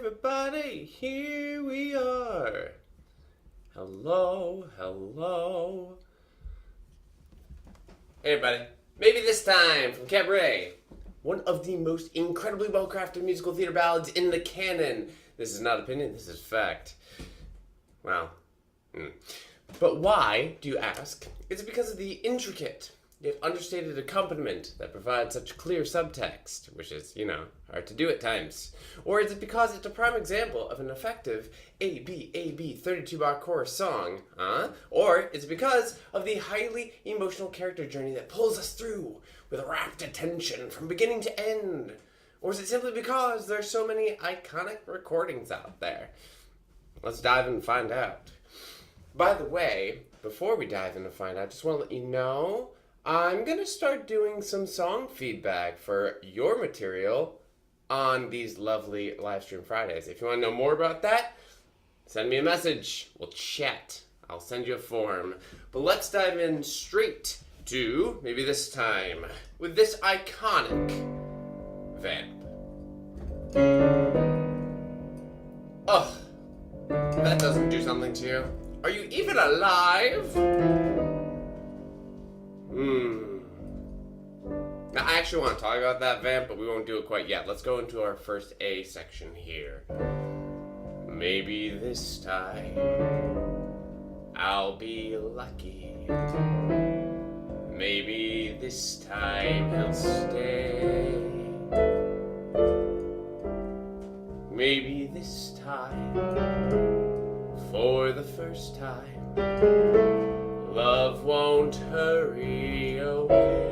everybody, here we are. Hello, hello. Hey everybody, maybe this time from Cabaret. One of the most incredibly well-crafted musical theater ballads in the canon. This is not opinion, this is fact. Wow. But why, do you ask? Is it because of the intricate, yet understated accompaniment that provides such clear subtext, which is, hard to do at times? Or is it because it's a prime example of an effective ABAB 32-bar chorus song? Or is it because of the highly emotional character journey that pulls us through with rapt attention from beginning to end? Or is it simply because there's so many iconic recordings out there? Let's dive in and find out. By the way, before we dive in and find out, I just want to let you know I'm going to start doing some song feedback for your material on these lovely live stream Fridays. If you want to know more about that, send me a message. We'll chat. I'll send you a form. But let's dive in straight to, maybe this time, with this iconic vamp. Ugh, that doesn't do something to you. Are you even alive? Now, I actually want to talk about that vamp, but we won't do it quite yet. Let's go into our first A section here. Maybe this time I'll be lucky. Maybe this time he'll stay. Maybe this time, for the first time, love won't hurry away.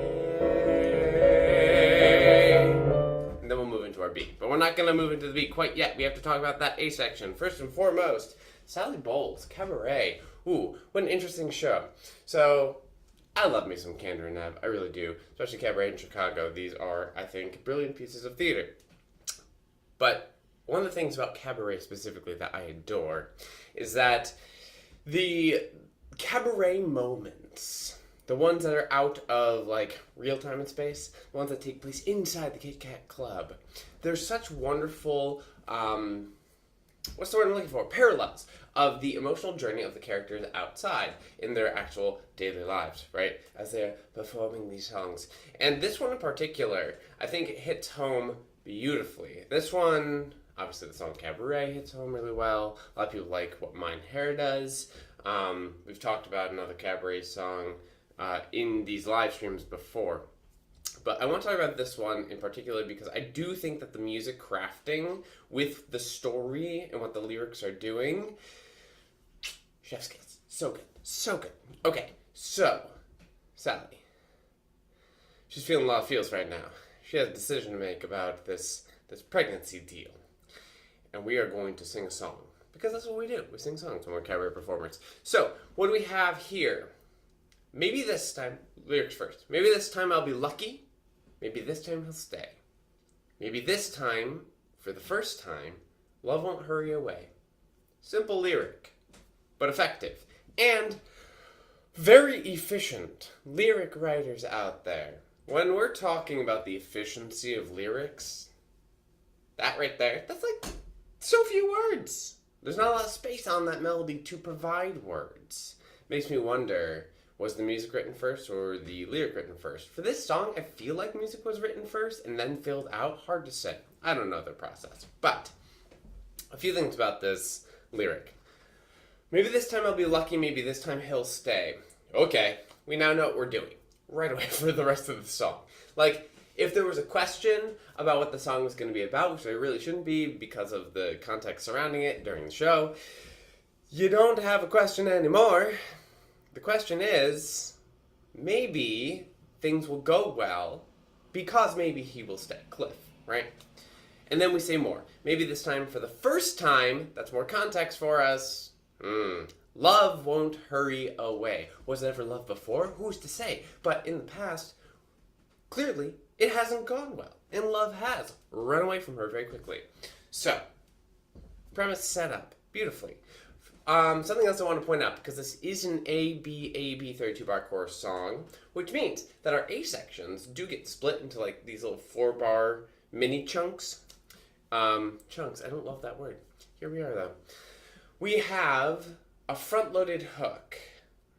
And then we'll move into our B. But we're not going to move into the B quite yet. We have to talk about that A section. First and foremost, Sally Bowles, Cabaret. Ooh, what an interesting show. So, I love me some Kander and Nebb. I really do. Especially Cabaret in Chicago. These are, I think, brilliant pieces of theater. But one of the things about Cabaret specifically that I adore is that the cabaret moments, the ones that are out of real time and space, the ones that take place inside the Kit Kat Club, there's such wonderful, what's the word I'm looking for? Parallels of the emotional journey of the characters outside in their actual daily lives, right? As they're performing these songs. And this one in particular, I think it hits home beautifully. This one, obviously the song Cabaret hits home really well. A lot of people like What Mine Hair Does. We've talked about another Cabaret song in these live streams before. But I want to talk about this one in particular because I do think that the music crafting with the story and what the lyrics are doing, chef's kiss. So good. So good. Okay, so, Sally. She's feeling a lot of feels right now. She has a decision to make about this pregnancy deal. And we are going to sing a song. Because that's what we do. We sing songs when we're cabaret performers. So, what do we have here? Maybe this time, lyrics first. Maybe this time I'll be lucky. Maybe this time he'll stay. Maybe this time, for the first time, love won't hurry away. Simple lyric, but effective. And very efficient. Lyric writers out there. When we're talking about the efficiency of lyrics, that right there, that's so few words. There's not a lot of space on that melody to provide words. Makes me wonder, was the music written first or the lyric written first? For this song, I feel like music was written first and then filled out. Hard to say. I don't know the process. But a few things about this lyric. Maybe this time I'll be lucky, maybe this time he'll stay. Okay, we now know what we're doing. Right away for the rest of the song. If there was a question about what the song was going to be about, which there really shouldn't be because of the context surrounding it during the show, you don't have a question anymore. The question is, maybe things will go well because maybe he will stay. Cliff, right? And then we say more. Maybe this time, for the first time, that's more context for us. Love won't hurry away. Was it ever love before? Who's to say? But in the past, clearly, it hasn't gone well. And love has run away from her very quickly. So, premise set up beautifully. Something else I want to point out, because this is an ABAB 32-bar chorus song, which means that our A sections do get split into these little 4-bar mini chunks. Chunks, I don't love that word. Here we are, though. We have a front-loaded hook,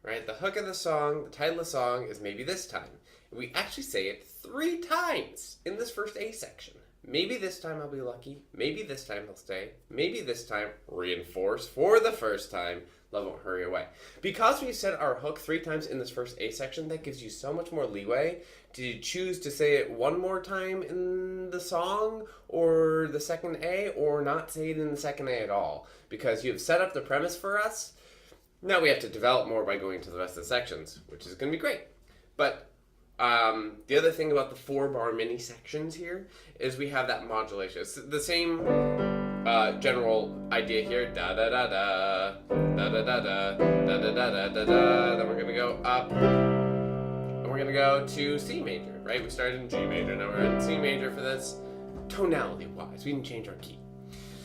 right? The hook of the song, the title of the song is Maybe This Time. And we actually say it 3 times in this first A section. Maybe this time I'll be lucky. Maybe this time he'll stay. Maybe this time, reinforce for the first time. Love won't hurry away. Because we said our hook 3 times in this first A section, that gives you so much more leeway to choose to say it 1 more time in the song or the second A, or not say it in the second A at all. Because you've set up the premise for us. Now we have to develop more by going to the rest of the sections, which is going to be great. But the other thing about the 4-bar mini sections here is we have that modulation. It's the same general idea here. Da da da da da da da da da da da da da. Then we're gonna go up, and we're gonna go to C major. Right? We started in G major. Now we're in C major for this. Tonality wise, we didn't change our key.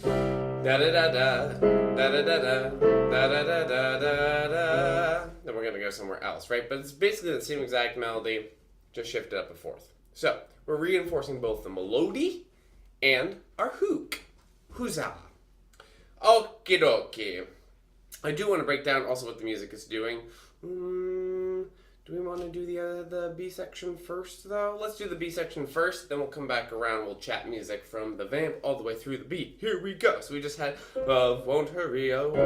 Da da da da da da da da da da da da da. Then we're gonna go somewhere else, right? But it's basically the same exact melody, just shifted up a 4th. So we're reinforcing both the melody and our hook. Huzzah. Okie dokie. I do want to break down also what the music is doing. Do we want to do the B section first, though? Let's do the B section first, then we'll come back around. We'll chat music from the vamp all the way through the B. Here we go. So we just had Love Won't Hurry Away.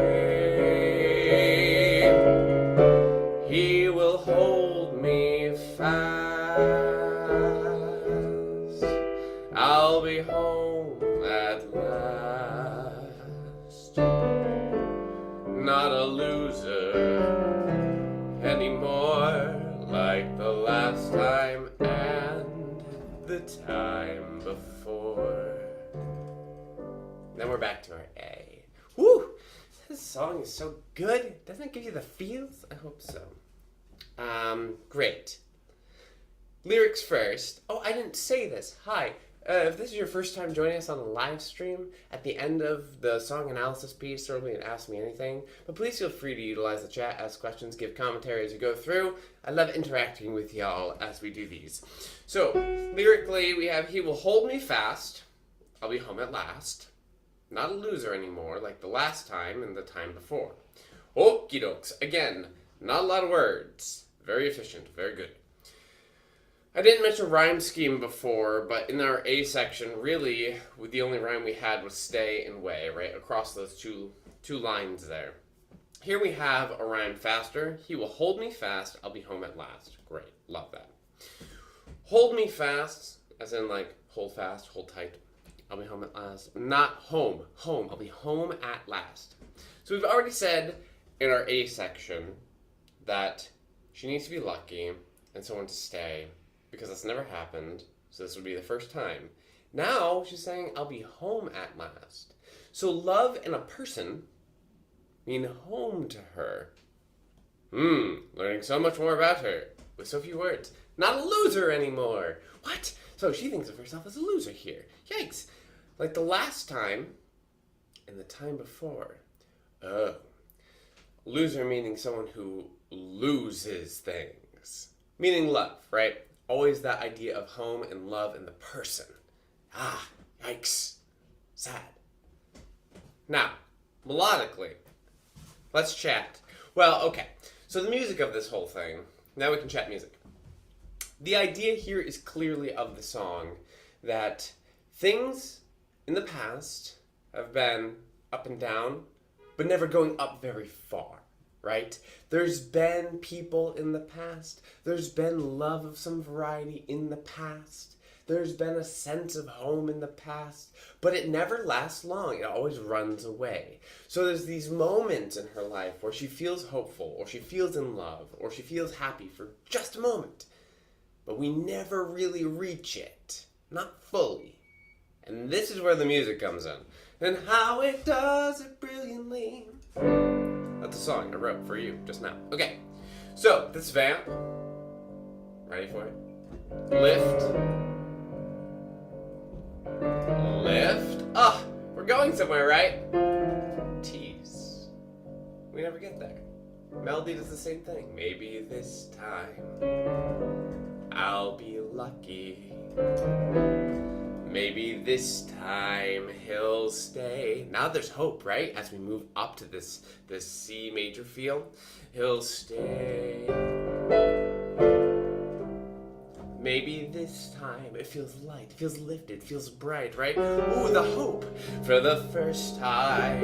He will hold me fast. I'll be home at last. Not a loser anymore, like the last time and the time before. Then we're back to our A. Woo! This song is so good. Doesn't it give you the feels? I hope so. Great. Lyrics first. Oh, I didn't say this. Hi. If this is your first time joining us on a live stream, at the end of the song analysis piece, certainly Ask Me Anything, but please feel free to utilize the chat, ask questions, give commentary as you go through. I love interacting with y'all as we do these. So, lyrically, we have, he will hold me fast, I'll be home at last, not a loser anymore, like the last time and the time before. Okie dokes, again, not a lot of words, very efficient, very good. I didn't mention rhyme scheme before, but in our A section, really, the only rhyme we had was stay and way, right? Across those two lines there. Here we have a rhyme faster. He will hold me fast, I'll be home at last. Great, love that. Hold me fast, as in like, hold fast, hold tight. I'll be home at last. Not home, home. I'll be home at last. So we've already said in our A section that she needs to be lucky and someone to stay, because that's never happened, so this would be the first time. Now, she's saying, I'll be home at last. So love and a person mean home to her. Learning so much more about her with so few words. Not a loser anymore. What? So she thinks of herself as a loser here. Yikes. Like the last time and the time before. Oh. Loser meaning someone who loses things. Meaning love, right? Always that idea of home and love and the person. Ah, yikes. Sad. Now, melodically, let's chat. Well, okay. So the music of this whole thing, now we can chat music. The idea here is clearly of the song that things in the past have been up and down, but never going up very far. Right? There's been people in the past. There's been love of some variety in the past. There's been a sense of home in the past. But it never lasts long. It always runs away. So there's these moments in her life where she feels hopeful, or she feels in love, or she feels happy for just a moment. But we never really reach it. Not fully. And this is where the music comes in. And how it does it brilliantly. That's a song I wrote for you just now. Okay, so this vamp. Ready for it? Lift. Lift. Ah, we're going somewhere, right? Tease. We never get there. Melody does the same thing. Maybe this time I'll be lucky. Maybe Maybe this time he'll stay. Now there's hope, right? As we move up to this C major feel, he'll stay. Maybe this time it feels light, it feels lifted, it feels bright, right? Ooh, the hope. For the first time,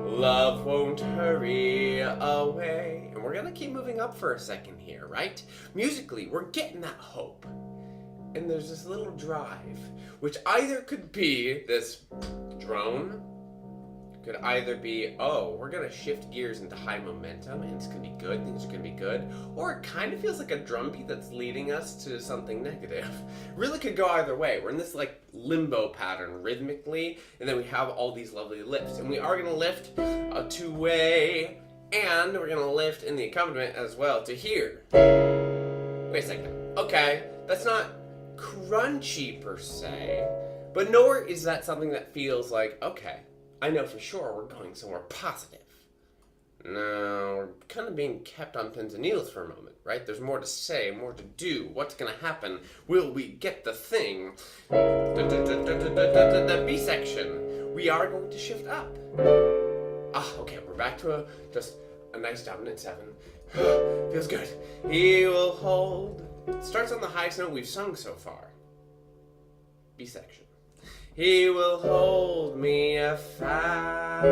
love won't hurry away. And we're gonna keep moving up for a second here, right? Musically, we're getting that hope. And there's this little drive, which either could be this drone, could either be, oh, we're gonna shift gears into high momentum and it's gonna be good, things are gonna be good, or it kind of feels like a drum beat that's leading us to something negative. Really could go either way. We're in this like limbo pattern rhythmically, and then we have all these lovely lifts. And we are gonna lift a two-way, and we're gonna lift in the accompaniment as well to here. Wait a second. Okay, that's not crunchy per se, but nor is that something that feels like, okay, I know for sure we're going somewhere positive. No, we're kind of being kept on pins and needles for a moment, right? There's more to say, more to do. What's going to happen? Will we get the thing? The B section. We are going to shift up. Okay, we're back to just a nice dominant 7. Feels good. He will hold. It starts on the highest note we've sung so far. B section. He will hold me fast.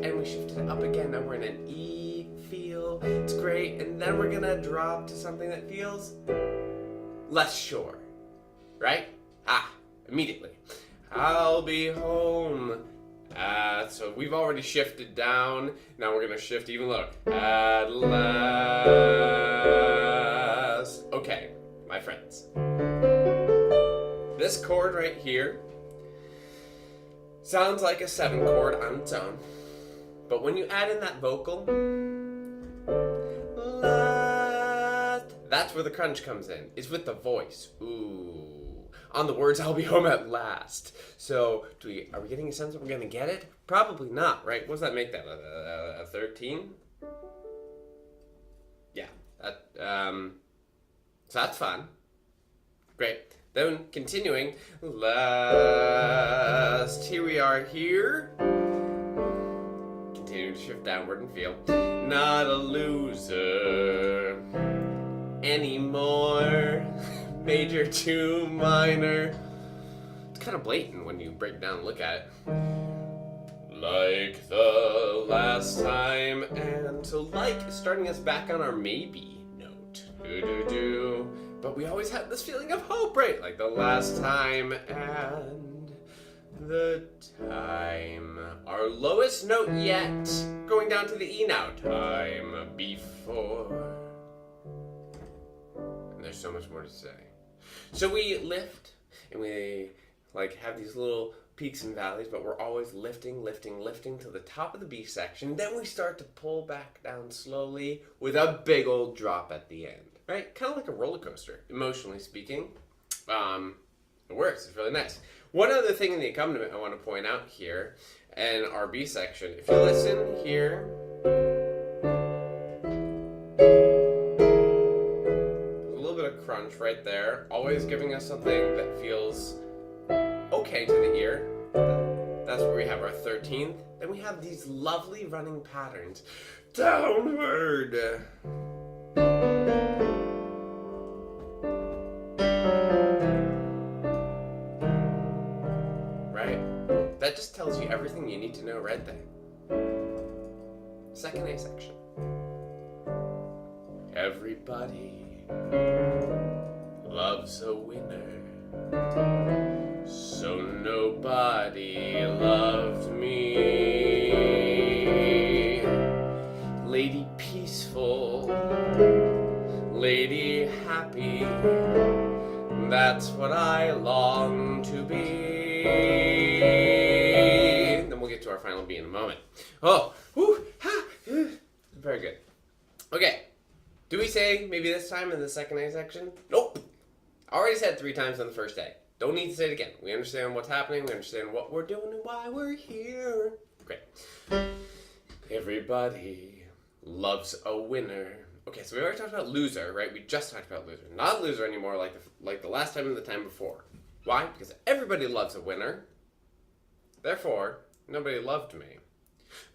And we shifted it up again. Now we're in an E feel. It's great. And then we're going to drop to something that feels less sure. Right? Immediately. I'll be home. So we've already shifted down. Now we're going to shift even lower. At last. Okay, my friends. This chord right here sounds like a 7 chord on its own. But when you add in that vocal, that's where the crunch comes in. It's with the voice. Ooh. On the words, I'll be home at last. So, are we getting a sense that we're going to get it? Probably not, right? What does that make that? A 13? Yeah. So that's fun. Great. Then, continuing, last, here we are here. Continuing to shift downward and feel. Not a loser anymore. Major to minor. It's kind of blatant when you break it down and look at it. Like the last time, and so like is starting us back on our maybe note. Do-do-do. But we always have this feeling of hope, right? Like the last time and the time. Our lowest note yet. Going down to the E now. Time before. And there's so much more to say. So we lift, and we have these little peaks and valleys, but we're always lifting to the top of the B section. Then we start to pull back down slowly with a big old drop at the end, right? Kind of like a roller coaster, emotionally speaking. It works. It's really nice. One other thing in the accompaniment I want to point out here, in our B section, if you listen here, crunch right there, always giving us something that feels okay to the ear. That's where we have our 13th. Then we have these lovely running patterns downward. Right? That just tells you everything you need to know right there. Second A section. Everybody loves a winner, so nobody loved me. Lady peaceful, lady happy, that's what I long to be. Then we'll get to our final B in a moment. Very good. Okay. Do we say maybe this time in the second A section? Nope. Already said 3 times on the first day. Don't need to say it again. We understand what's happening. We understand what we're doing and why we're here. Great. Everybody loves a winner. Okay, so we already talked about loser, right? We just talked about loser. Not loser anymore like the last time and the time before. Why? Because everybody loves a winner. Therefore, nobody loved me.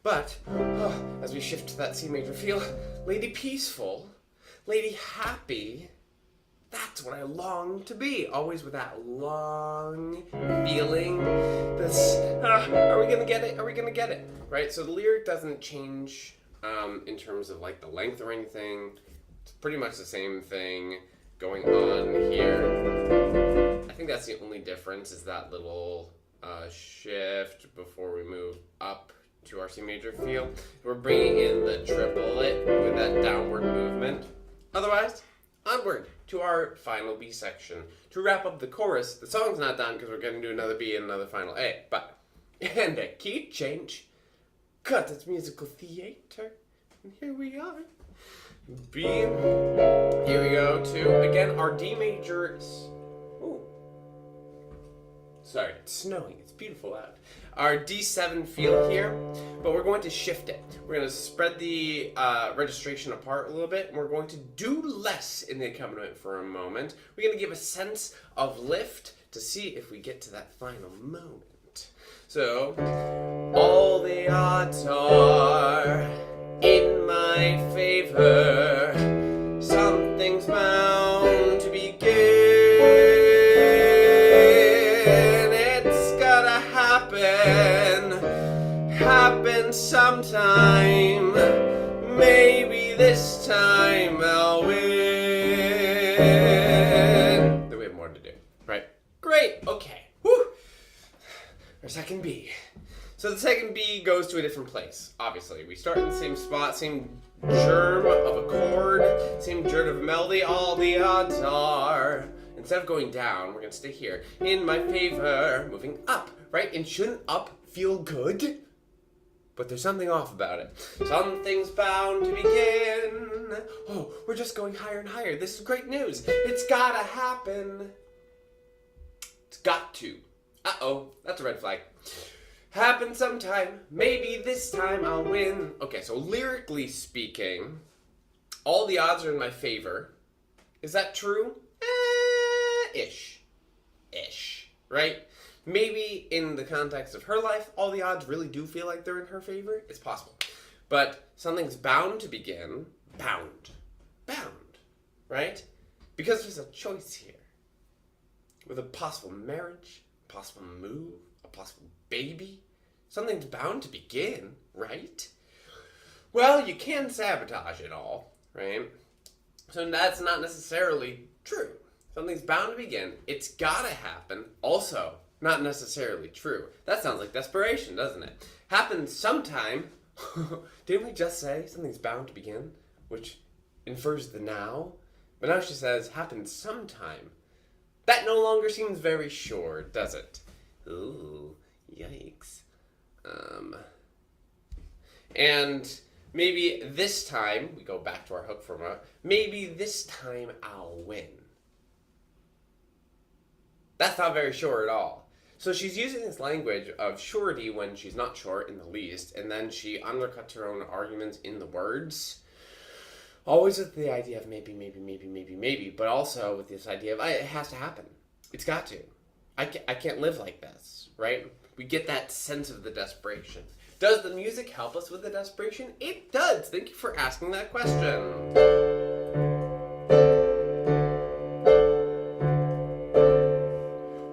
But, as we shift to that C major feel, Lady Peaceful, Lady Happy, that's what I long to be. Always with that long feeling. This, are we gonna get it? Are we gonna get it? Right? So the lyric doesn't change in terms of like the length or anything. It's pretty much the same thing going on here. I think that's the only difference, is that little shift before we move up to our C major feel. We're bringing in the triplet with that downward movement. Otherwise, onward to our final B section. To wrap up the chorus, the song's not done because we're going to do another B and another final A, but, and a key change. Cut, it's musical theater. And here we are. B. Here we go to, again, our D major. Ooh. Sorry, it's snowing. It's beautiful out. Our D7 feel here, but we're going to shift it. We're going to spread the registration apart a little bit, and we're going to do less in the accompaniment for a moment. We're going to give a sense of lift to see if we get to that final moment. So, all the odds are in my favor. Something's bound to begin. Happen sometime. Maybe this time I'll win. Then we have more to do, right? Great. Okay. Woo. Our second B. So the second B goes to a different place. Obviously, we start in the same spot, same germ of a chord, same germ of melody. All the odds are. Instead of going down, we're gonna stay here. In my favor, moving up, right? And shouldn't up feel good? But there's something off about it. Something's bound to begin. Oh, we're just going higher and higher. This is great news. It's gotta happen. It's got to. Uh-oh, that's a red flag. Happen sometime. Maybe this time I'll win. Okay, so lyrically speaking, all the odds are in my favor. Is that true? Ish. Right? Maybe in the context of her life, all the odds really do feel like they're in her favor. It's possible. But something's bound to begin. Bound. Right? Because there's a choice here. With a possible marriage, a possible move, a possible baby. Something's bound to begin, right? Well, you can sabotage it all, right? So that's not necessarily true. Something's bound to begin. It's gotta happen. Also, not necessarily true. That sounds like desperation, doesn't it? Happen sometime. Didn't we just say something's bound to begin? Which infers the now. But now she says happen sometime. That no longer seems very sure, does it? Ooh, yikes. And maybe this time, we go back to our hook for a moment, maybe this time I'll win. That's not very sure at all. So she's using this language of surety when she's not sure in the least, and then she undercuts her own arguments in the words. Always with the idea of maybe, but also with this idea of it has to happen. It's got to. I can't live like this, right? We get that sense of the desperation. Does the music help us with the desperation? It does. Thank you for asking that question.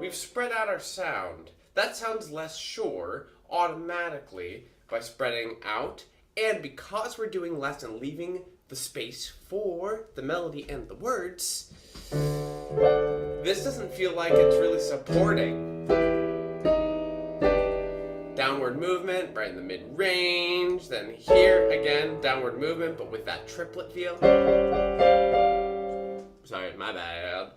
We've spread out our sound. That sounds less sure automatically by spreading out. And because we're doing less and leaving the space for the melody and the words, this doesn't feel like it's really supporting. Downward movement, right in the mid-range. Then here, again, downward movement, but with that triplet feel. Sorry, my bad.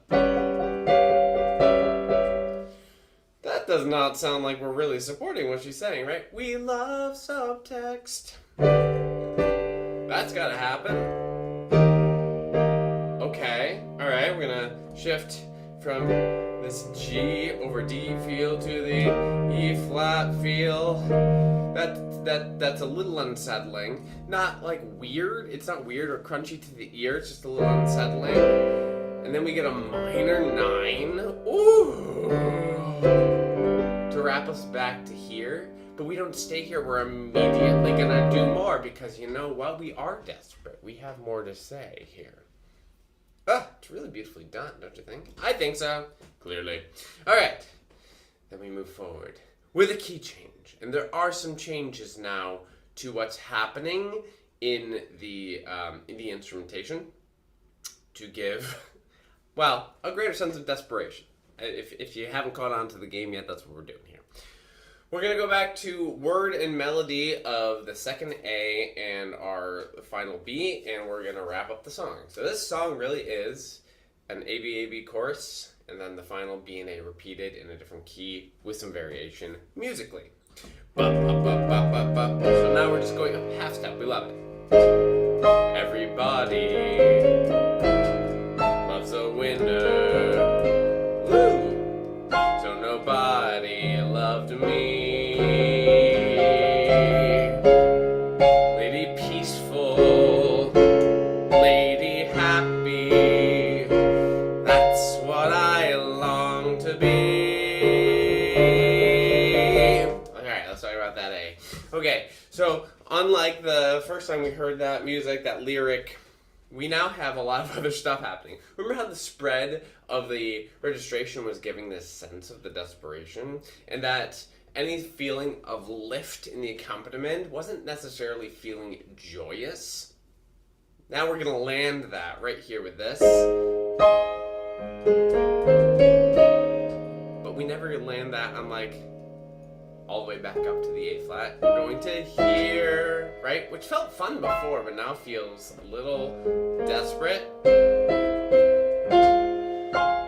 That does not sound like we're really supporting what she's saying, right? We love subtext. That's gotta happen. Okay, alright, we're gonna shift from this G over D feel to the E flat feel. That's a little unsettling. Not like weird, it's not weird or crunchy to the ear, it's just a little unsettling. And then we get a minor 9. Ooh! back to here, but we don't stay here. We're immediately gonna do more because, you know what? We are desperate. We have more to say here. It's really beautifully done, don't you think? I think so. Clearly. All right. Then we move forward with a key change. And there are some changes now to what's happening in the instrumentation to give, well, a greater sense of desperation. If you haven't caught on to the game yet, that's what we're doing here. We're going to go back to word and melody of the second A and our final B, and we're going to wrap up the song. So this song really is an ABAB chorus, and then the final B and A repeated in a different key with some variation musically. So now we're just going up half step. We love it. Everybody loves a winner. Woo! So nobody loved me. Lady peaceful, lady happy. That's what I long to be. Okay, so unlike the first time we heard that music, that lyric, we now have a lot of other stuff happening. Remember how the spread of the registration was giving this sense of the desperation? And that any feeling of lift in the accompaniment wasn't necessarily feeling joyous? Now we're going to land that right here with this. But we never land that on like all the way back up to the A flat. We're going to here, right? Which felt fun before, but now feels a little desperate.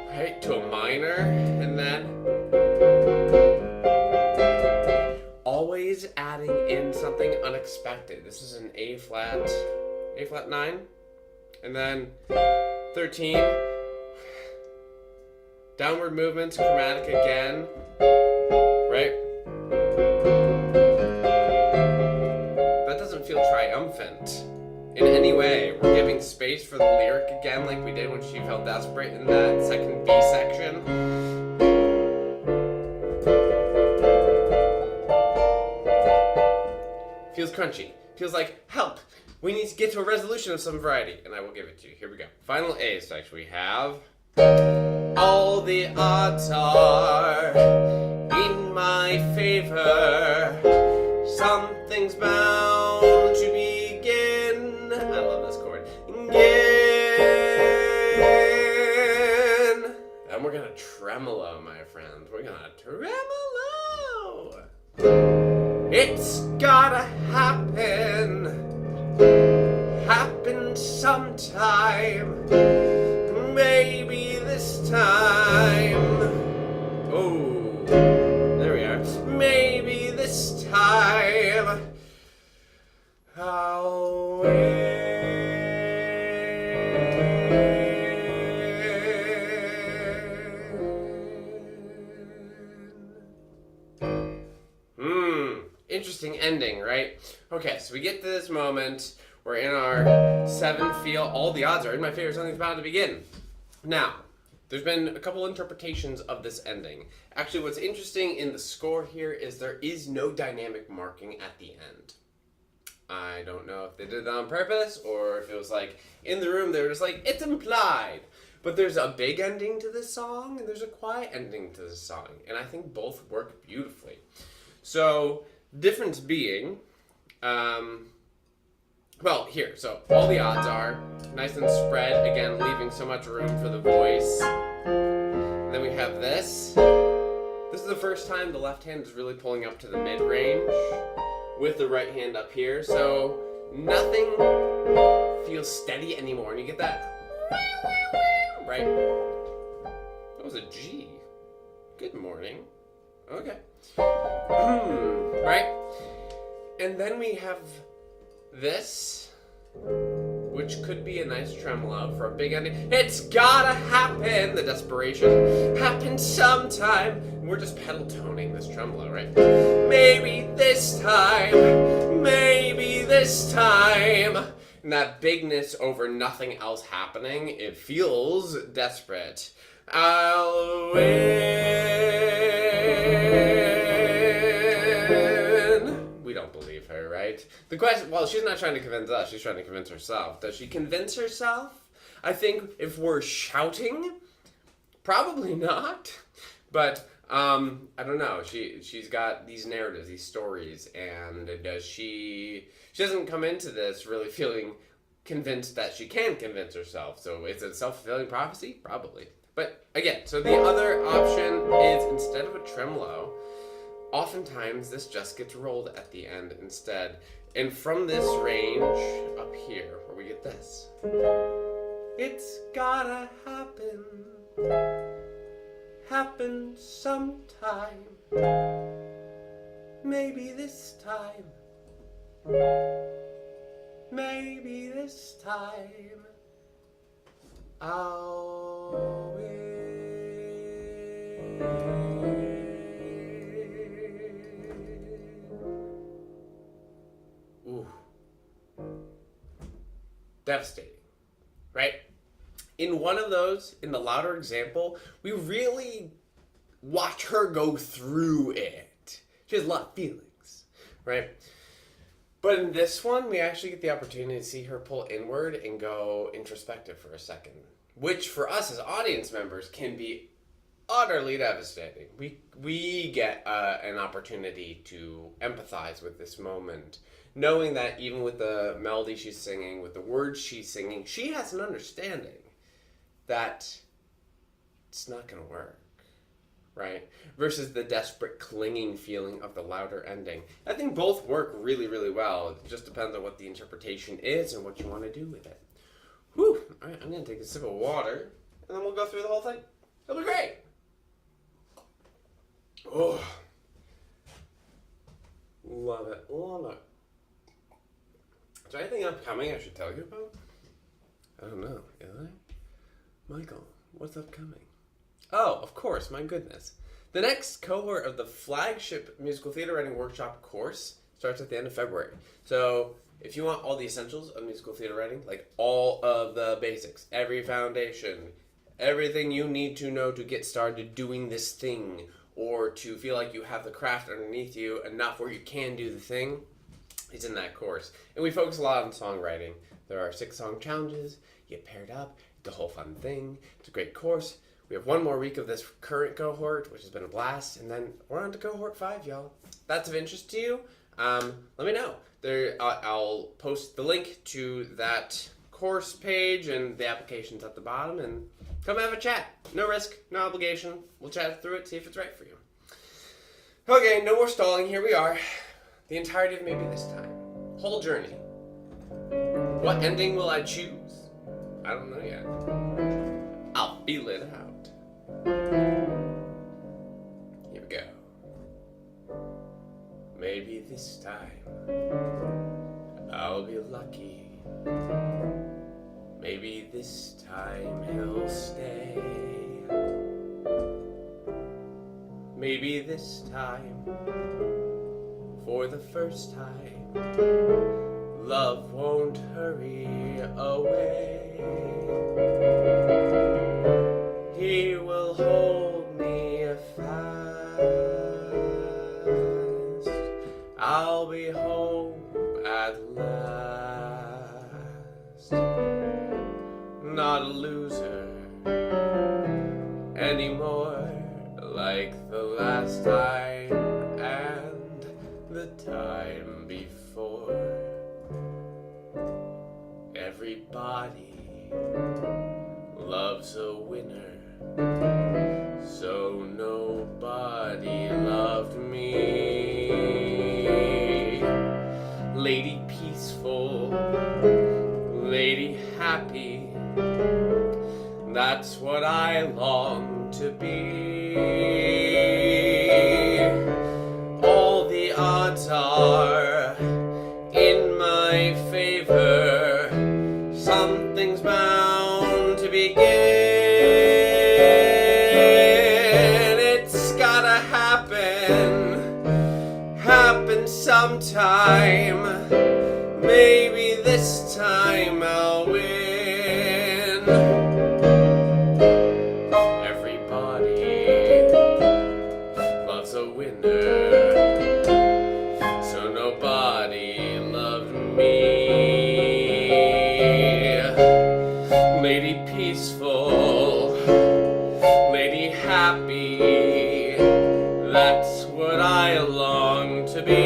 Right, to a minor, and then always adding in something unexpected. This is an A flat 9, and then 13. Downward movements, chromatic again, right? That doesn't feel triumphant in any way. We're giving space for the lyric again like we did when she felt desperate in that second B section. Feels crunchy. Feels like, help! We need to get to a resolution of some variety. And I will give it to you. Here we go. Final A section. We have all the odds are in my favor. Something's bound to begin. I love this chord. Again. And we're gonna tremolo, my friends. We're gonna tremolo. It's gotta happen. Happen sometime. Maybe this time. Oh, there we are. Maybe this time I'll win. Interesting ending, right? Okay, so we get to this moment. We're in our 7 feel. All the odds are in my favor. Something's about to begin. Now, there's been a couple interpretations of this ending. Actually, what's interesting in the score here is there is no dynamic marking at the end. I don't know if they did that on purpose or if it was like in the room they were just like, it's implied. But there's a big ending to this song and there's a quiet ending to this song. And I think both work beautifully. So, difference being, well, here, so all the odds are nice and spread, again, leaving so much room for the voice. And then we have this. This is the first time the left hand is really pulling up to the mid-range with the right hand up here, so nothing feels steady anymore. And you get that, right? That was a G. Good morning. Okay. Right? And then we have this, which could be a nice tremolo for a big ending. It's gotta happen! The desperation happen sometime. And we're just pedal toning this tremolo, right? Maybe this time. Maybe this time. And that bigness over nothing else happening, it feels desperate. I'll win. Well, she's not trying to convince us. She's trying to convince herself. Does she convince herself? I think if we're shouting, probably not. But I don't know. She's got these narratives, these stories, and she doesn't come into this really feeling convinced that she can convince herself. So is it a self-fulfilling prophecy? Probably. But again, so the other option is instead of a tremolo, oftentimes this just gets rolled at the end instead. And from this range up here, where we get this, it's gotta happen sometime, maybe this time, maybe this time I'll win. Ooh. Devastating, right? In one of those, in the louder example, we really watch her go through it. She has a lot of feelings, right? But in this one, we actually get the opportunity to see her pull inward and go introspective for a second, which for us as audience members can be utterly devastating. We get an opportunity to empathize with this moment, knowing that even with the melody she's singing, with the words she's singing, she has an understanding that it's not going to work, right? Versus the desperate clinging feeling of the louder ending. I think both work really, really well. It just depends on what the interpretation is and what you want to do with it. Whew. All right, I'm going to take a sip of water, and then we'll go through the whole thing. It'll be great. Oh. Love it. Love it. Is there anything upcoming I should tell you about? I don't know. Is there? Michael, what's upcoming? Oh, of course, my goodness. The next cohort of the flagship musical theater writing workshop course starts at the end of February. So if you want all the essentials of musical theater writing, like all of the basics, every foundation, everything you need to know to get started doing this thing, or to feel like you have the craft underneath you enough where you can do the thing, it's in that course. And we focus a lot on songwriting. There are 6 song challenges, you get paired up, the whole fun thing. It's a great course. We have one more week of this current cohort, which has been a blast, and then we're on to cohort 5, y'all. If that's of interest to you, let me know. I'll post the link to that course page and the applications at the bottom, and come have a chat. No risk, no obligation. We'll chat through it, see if it's right for you. Okay, no more stalling. Here we are. The entirety of maybe this time. Whole journey. What ending will I choose? I don't know yet. I'll feel it out. Here we go. Maybe this time I'll be lucky. Maybe this time he'll stay. Maybe this time, for the first time, love won't hurry away. He will hold me fast. I'll be home at last. Not a loser anymore, like the last time and the time before. Everybody loves a winner, so nobody loved me. Lady peaceful, lady happy, that's what I long to be. All the odds are in my favor, something's bound to begin. It's gotta happen sometime. Maybe this time I'll win. Everybody loves a winner, so nobody loved me. mighty happy. That's what I long to be.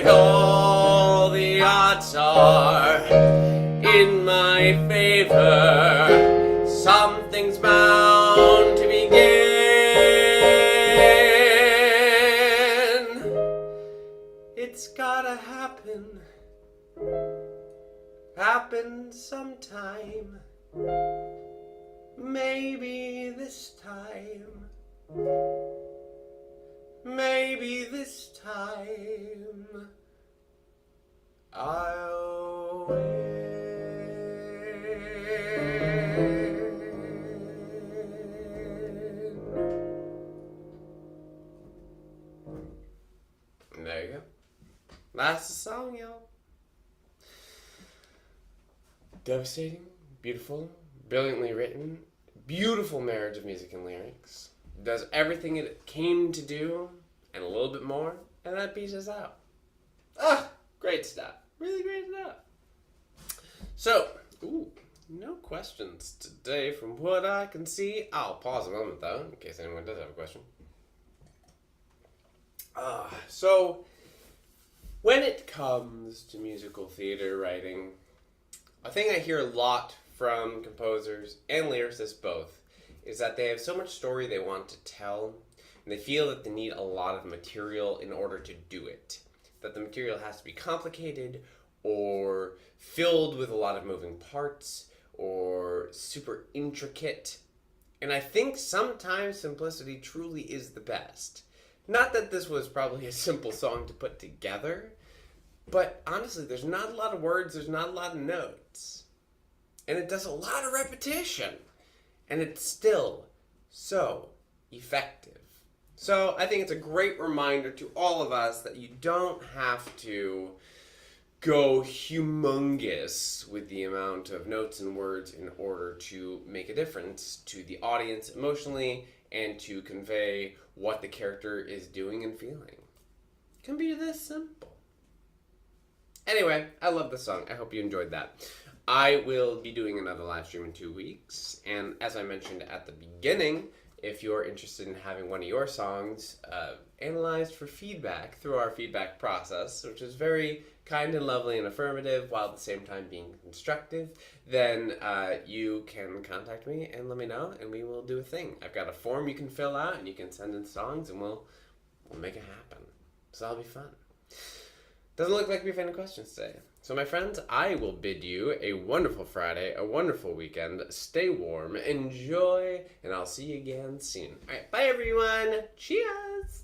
All the odds are in my favor. Something's bound to begin. It's gotta happen. Happen sometime. Maybe this time. Maybe this time I'll win. And there you go. That's the song, y'all. Devastating, beautiful, brilliantly written, beautiful marriage of music and lyrics. Does everything it came to do and a little bit more, and that piece is out. Ah, great stuff. Really great stuff. So, no questions today from what I can see. I'll pause a moment though, in case anyone does have a question. So, when it comes to musical theater writing, a thing I hear a lot from composers and lyricists both is that they have so much story they want to tell, and they feel that they need a lot of material in order to do it. That the material has to be complicated, or filled with a lot of moving parts, or super intricate. And I think sometimes simplicity truly is the best. Not that this was probably a simple song to put together, but honestly, there's not a lot of words, there's not a lot of notes. And it does a lot of repetition. And it's still so effective. So I think it's a great reminder to all of us that you don't have to go humongous with the amount of notes and words in order to make a difference to the audience emotionally and to convey what the character is doing and feeling. It can be this simple. Anyway, I love this song. I hope you enjoyed that. I will be doing another live stream in 2 weeks, and as I mentioned at the beginning, if you're interested in having one of your songs analyzed for feedback through our feedback process, which is very kind and lovely and affirmative while at the same time being constructive, then you can contact me and let me know, and we will do a thing. I've got a form you can fill out, and you can send in songs, and we'll make it happen. So that'll be fun. Doesn't look like we have any questions today. So my friends, I will bid you a wonderful Friday, a wonderful weekend. Stay warm, enjoy, and I'll see you again soon. All right, bye everyone. Cheers.